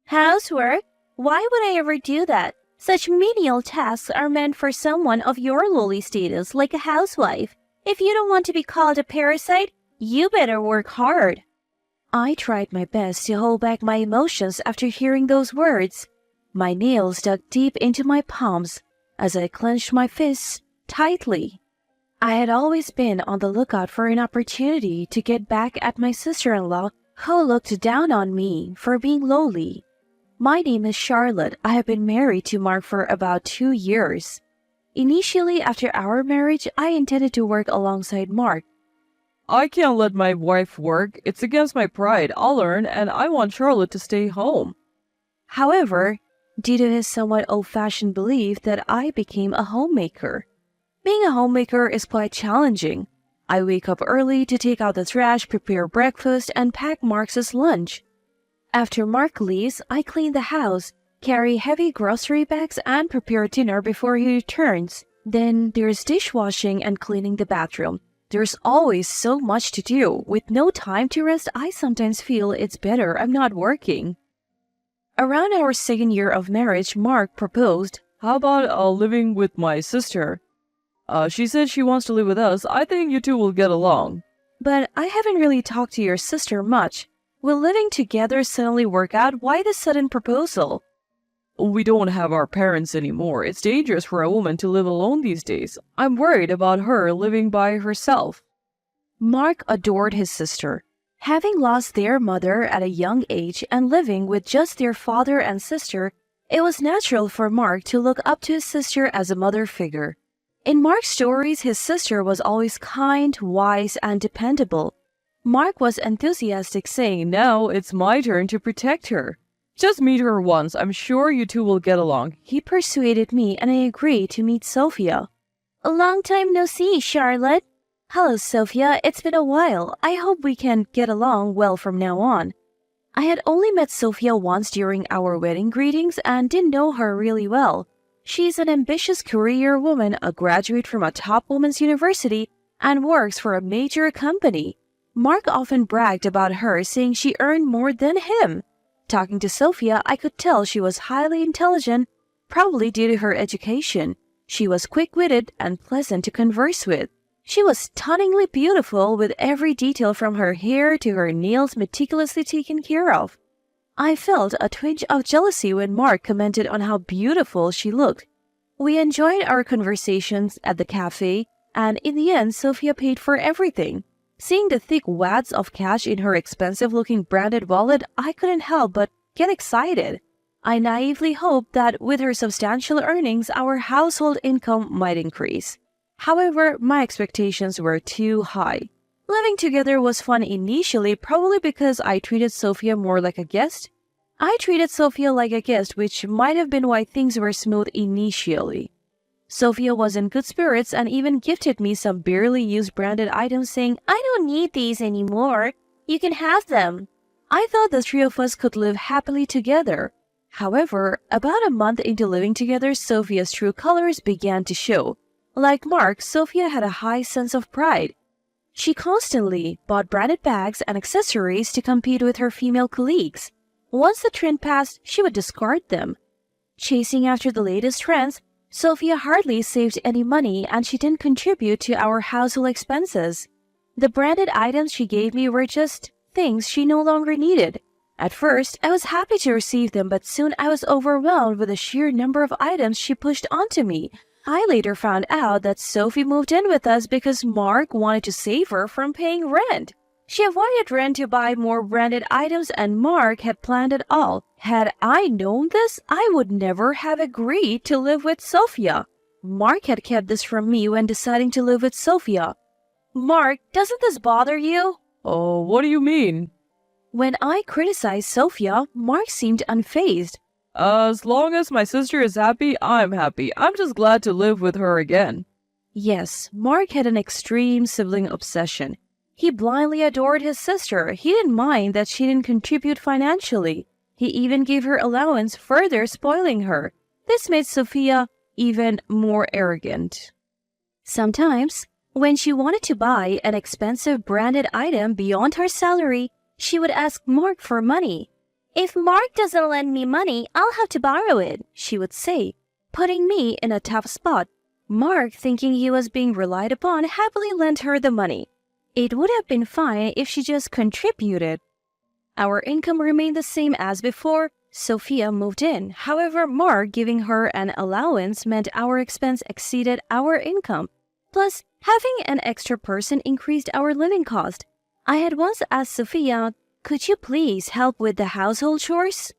Housework? Why would I ever do that? Such menial tasks are meant for someone of your lowly status, like a housewife. If you don't want to be called a parasite, you better work hard. I tried my best to hold back my emotions after hearing those words. My nails dug deep into my palms as I clenched my fists tightly. I had always been on the lookout for an opportunity to get back at my sister-in-law who looked down on me for being lowly. My name is Charlotte. I have been married to Mark for about 2 years. Initially, after our marriage, I intended to work alongside Mark. I can't let my wife work. It's against my pride. I'll earn, and I want Charlotte to stay home. However, due to his somewhat old-fashioned belief that I became a homemaker. Being a homemaker is quite challenging. I wake up early to take out the trash, prepare breakfast, and pack Mark's lunch. After Mark leaves, I clean the house, carry heavy grocery bags, and prepare dinner before he returns. Then there's dishwashing and cleaning the bathroom. There's always so much to do. With no time to rest, I sometimes feel it's better I'm not working. Around our 2nd year of marriage, Mark proposed, How about living with my sister? She said she wants to live with us. I think you two will get along. But I haven't really talked to your sister much. Will living together suddenly work out? Why this sudden proposal? We don't have our parents anymore. It's dangerous for a woman to live alone these days. I'm worried about her living by herself. Mark adored his sister. Having lost their mother at a young age and living with just their father and sister, it was natural for Mark to look up to his sister as a mother figure. In Mark's stories, his sister was always kind, wise, and dependable. Mark was enthusiastic, saying, Now it's my turn to protect her. Just meet her once. I'm sure you two will get along. He persuaded me and I agreed to meet Sophia. A long time no see, Charlotte. Hello, Sophia. It's been a while. I hope we can get along well from now on. I had only met Sophia once during our wedding greetings and didn't know her really well. She's an ambitious career woman, a graduate from a top women's university, and works for a major company. Mark often bragged about her, saying she earned more than him. Talking to Sophia, I could tell she was highly intelligent, probably due to her education. She was quick-witted and pleasant to converse with. She was stunningly beautiful, with every detail from her hair to her nails meticulously taken care of. I felt a twinge of jealousy when Mark commented on how beautiful she looked. We enjoyed our conversations at the cafe, and in the end, Sophia paid for everything. Seeing the thick wads of cash in her expensive-looking branded wallet, I couldn't help but get excited. I naively hoped that with her substantial earnings, our household income might increase. However, my expectations were too high. Living together was fun initially, probably because I treated Sophia more like a guest. I treated Sophia like a guest, which might have been why things were smooth initially. Sophia was in good spirits and even gifted me some barely used branded items, saying, I don't need these anymore. You can have them. I thought the three of us could live happily together. However, about a month into living together, Sophia's true colors began to show. Like Mark, Sophia had a high sense of pride. She constantly bought branded bags and accessories to compete with her female colleagues. Once the trend passed, she would discard them. Chasing after the latest trends, Sophia hardly saved any money and she didn't contribute to our household expenses. The branded items she gave me were just things she no longer needed. At first, I was happy to receive them, but soon I was overwhelmed with the sheer number of items she pushed onto me. I later found out that Sophie moved in with us because Mark wanted to save her from paying rent. She avoided rent to buy more branded items and Mark had planned it all. Had I known this, I would never have agreed to live with Sophia. Mark had kept this from me when deciding to live with Sophia. Mark, doesn't this bother you? Oh, what do you mean? When I criticized Sophia, Mark seemed unfazed. As long as my sister is happy, I'm happy. I'm just glad to live with her again. Yes, Mark had an extreme sibling obsession. He blindly adored his sister. He didn't mind that she didn't contribute financially. He even gave her allowance, further spoiling her. This made Sophia even more arrogant. Sometimes, when she wanted to buy an expensive branded item beyond her salary, she would ask Mark for money. If Mark doesn't lend me money, I'll have to borrow it, she would say, putting me in a tough spot. Mark, thinking he was being relied upon, happily lent her the money. It would have been fine if she just contributed. Our income remained the same as before. Sophia moved in. However, Mark giving her an allowance meant our expense exceeded our income. Plus, having an extra person increased our living cost. I had once asked Sophia, "Could you please help with the household chores?"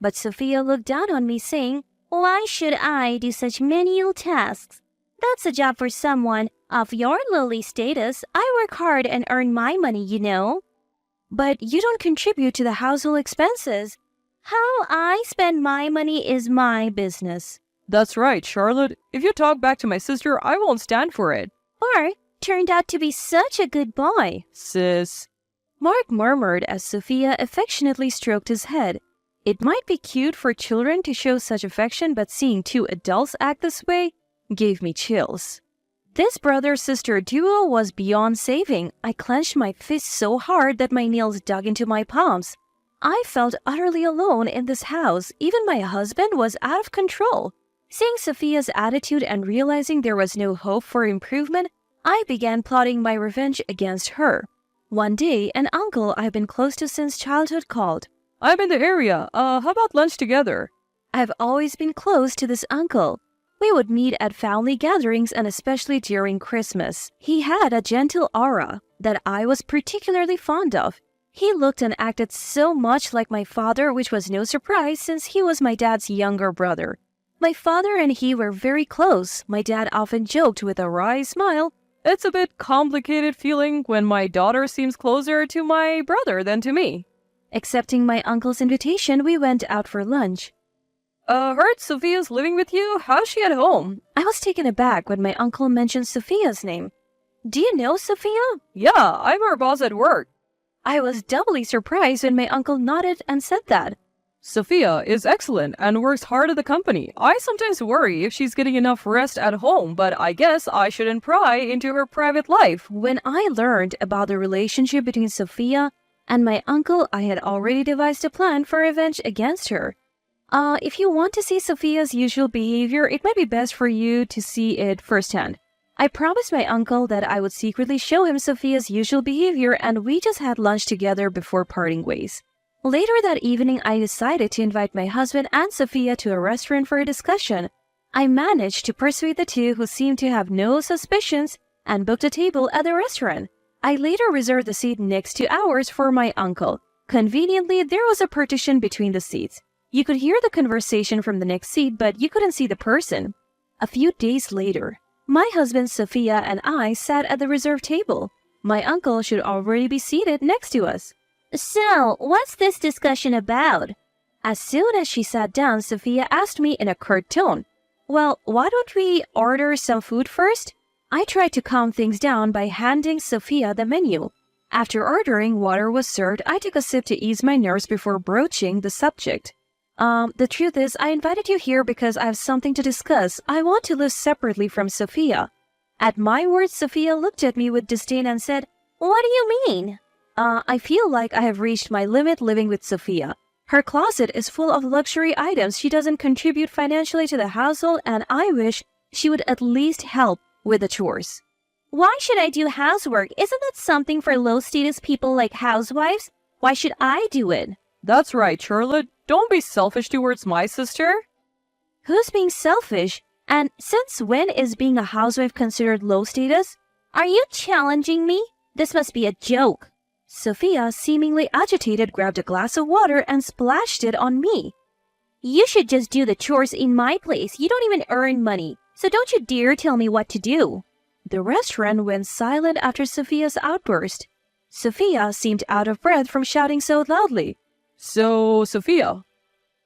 But Sophia looked down on me, saying, "Why should I do such menial tasks? That's a job for someone of your lowly status. I work hard and earn my money, you know." "But you don't contribute to the household expenses." "How I spend my money is my business." That's right, Charlotte. If you talk back to my sister, I won't stand for it. Mark turned out to be such a good boy. Sis. Mark murmured as Sophia affectionately stroked his head. It might be cute for children to show such affection, but seeing two adults act this way gave me chills. This brother-sister duo was beyond saving. I clenched my fists so hard that my nails dug into my palms. I felt utterly alone in this house. Even my husband was out of control. Seeing Sophia's attitude and realizing there was no hope for improvement, I began plotting my revenge against her. One day, an uncle I've been close to since childhood called. I'm in the area. How about lunch together? I've always been close to this uncle. We would meet at family gatherings and especially during Christmas. He had a gentle aura that I was particularly fond of. He looked and acted so much like my father, which was no surprise since he was my dad's younger brother. My father and he were very close. My dad often joked with a wry smile, "It's a bit complicated feeling when my daughter seems closer to my brother than to me." Accepting my uncle's invitation, we went out for lunch. Heard Sophia's living with you? How's she at home? I was taken aback when my uncle mentioned Sophia's name. "Do you know Sophia?" Yeah, I'm her boss at work. I was doubly surprised when my uncle nodded and said that. Sophia is excellent and works hard at the company. I sometimes worry if she's getting enough rest at home, but I guess I shouldn't pry into her private life. When I learned about the relationship between Sophia and my uncle, I had already devised a plan for revenge against her. If you want to see Sophia's usual behavior, it might be best for you to see it firsthand. I promised my uncle that I would secretly show him Sophia's usual behavior, and we just had lunch together before parting ways. Later that evening, I decided to invite my husband and Sophia to a restaurant for a discussion. I managed to persuade the two, who seemed to have no suspicions, and booked a table at the restaurant. I later reserved the seat next to ours for my uncle. Conveniently, there was a partition between the seats. You could hear the conversation from the next seat, but you couldn't see the person. A few days later, my husband Sophia and I sat at the reserved table. My uncle should already be seated next to us. "So, what's this discussion about?" As soon as she sat down, Sophia asked me in a curt tone, "Well, why don't we order some food first?" I tried to calm things down by handing Sophia the menu. After ordering, water was served. I took a sip to ease my nerves before broaching the subject. The truth is, I invited you here because I have something to discuss. I want to live separately from Sophia." At my words, Sophia looked at me with disdain and said, "What do you mean?" I feel like I have reached my limit living with Sophia. Her closet is full of luxury items. She doesn't contribute financially to the household, and I wish she would at least help with the chores. "Why should I do housework? Isn't that something for low-status people like housewives? Why should I do it?" That's right, Charlotte. Don't be selfish towards my sister. Who's being selfish? And since when is being a housewife considered low status? Are you challenging me? This must be a joke. Sophia, seemingly agitated, grabbed a glass of water and splashed it on me. "You should just do the chores in my place. You don't even earn money, so don't you dare tell me what to do." The restaurant went silent after Sophia's outburst. Sophia seemed out of breath from shouting so loudly. "So, Sophia."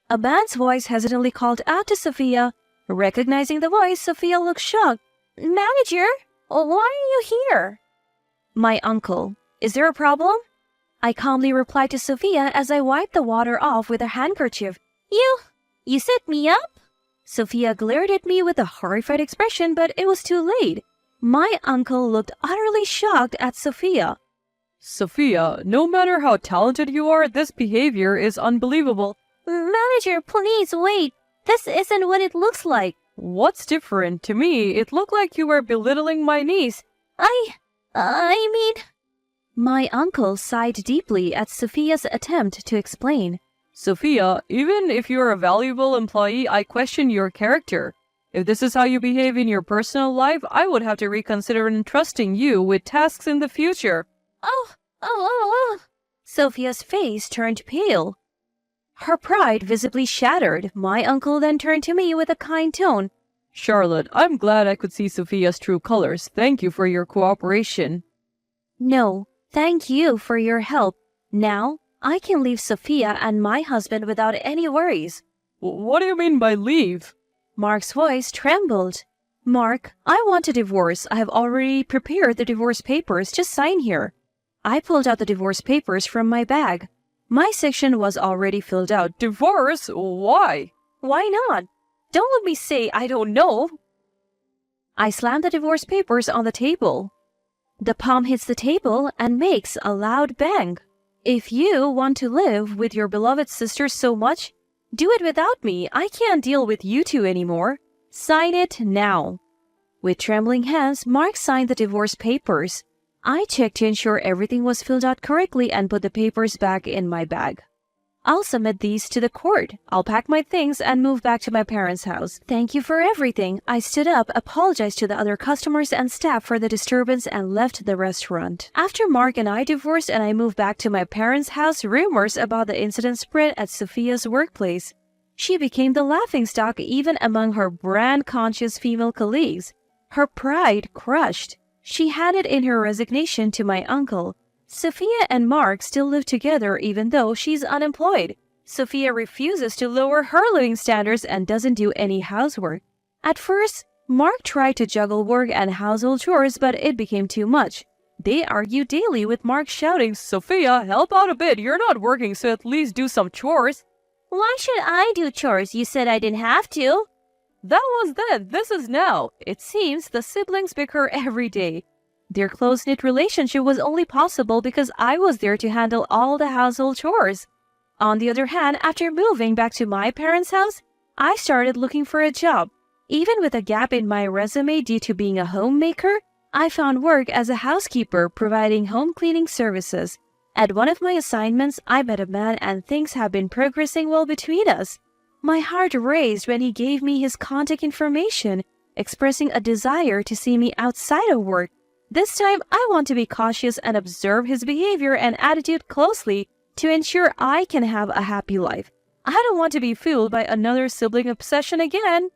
A man's voice hesitantly called out to Sophia. Recognizing the voice, Sophia looked shocked. "Manager, why are you here?" "My uncle. Is there a problem?" I calmly replied to Sophia as I wiped the water off with a handkerchief. You set me up?" Sophia glared at me with a horrified expression, but it was too late. My uncle looked utterly shocked at Sophia. Sophia, no matter how talented you are, this behavior is unbelievable. Manager, please wait. This isn't what it looks like. What's different? To me, it looked like you were belittling my niece. I mean... My uncle sighed deeply at Sophia's attempt to explain. Sophia, even if you're a valuable employee, I question your character. If this is how you behave in your personal life, I would have to reconsider entrusting you with tasks in the future. Oh. Sophia's face turned pale. Her pride visibly shattered. My uncle then turned to me with a kind tone. Charlotte, I'm glad I could see Sophia's true colors. Thank you for your cooperation. No, thank you for your help. Now, I can leave Sophia and my husband without any worries. What do you mean by leave? Mark's voice trembled. Mark, I want a divorce. I have already prepared the divorce papers. Just sign here. I pulled out the divorce papers from my bag. My section was already filled out. Divorce? Why? Why not? Don't let me say I don't know. I slammed the divorce papers on the table. The palm hits the table and makes a loud bang. If you want to live with your beloved sister so much, do it without me. I can't deal with you two anymore. Sign it now. With trembling hands, Mark signed the divorce papers. I checked to ensure everything was filled out correctly and put the papers back in my bag. I'll submit these to the court. I'll pack my things and move back to my parents' house. Thank you for everything. I stood up, apologized to the other customers and staff for the disturbance, and left the restaurant. After Mark and I divorced and I moved back to my parents' house, rumors about the incident spread at Sophia's workplace. She became the laughingstock even among her brand-conscious female colleagues. Her pride crushed. She handed in her resignation to my uncle. Sophia and Mark still live together even though she's unemployed. Sophia refuses to lower her living standards and doesn't do any housework. At first, Mark tried to juggle work and household chores, but it became too much. They argue daily with Mark shouting, "Sophia, help out a bit. You're not working, so at least do some chores." Why should I do chores? You said I didn't have to. That was then. This is now. It seems the siblings bicker every day. Their close-knit relationship was only possible because I was there to handle all the household chores. On the other hand, after moving back to my parents' house, I started looking for a job. Even with a gap in my resume due to being a homemaker, I found work as a housekeeper providing home cleaning services. At one of my assignments, I met a man and things have been progressing well between us. My heart raced when he gave me his contact information, expressing a desire to see me outside of work. This time, I want to be cautious and observe his behavior and attitude closely to ensure I can have a happy life. I don't want to be fooled by another sibling obsession again.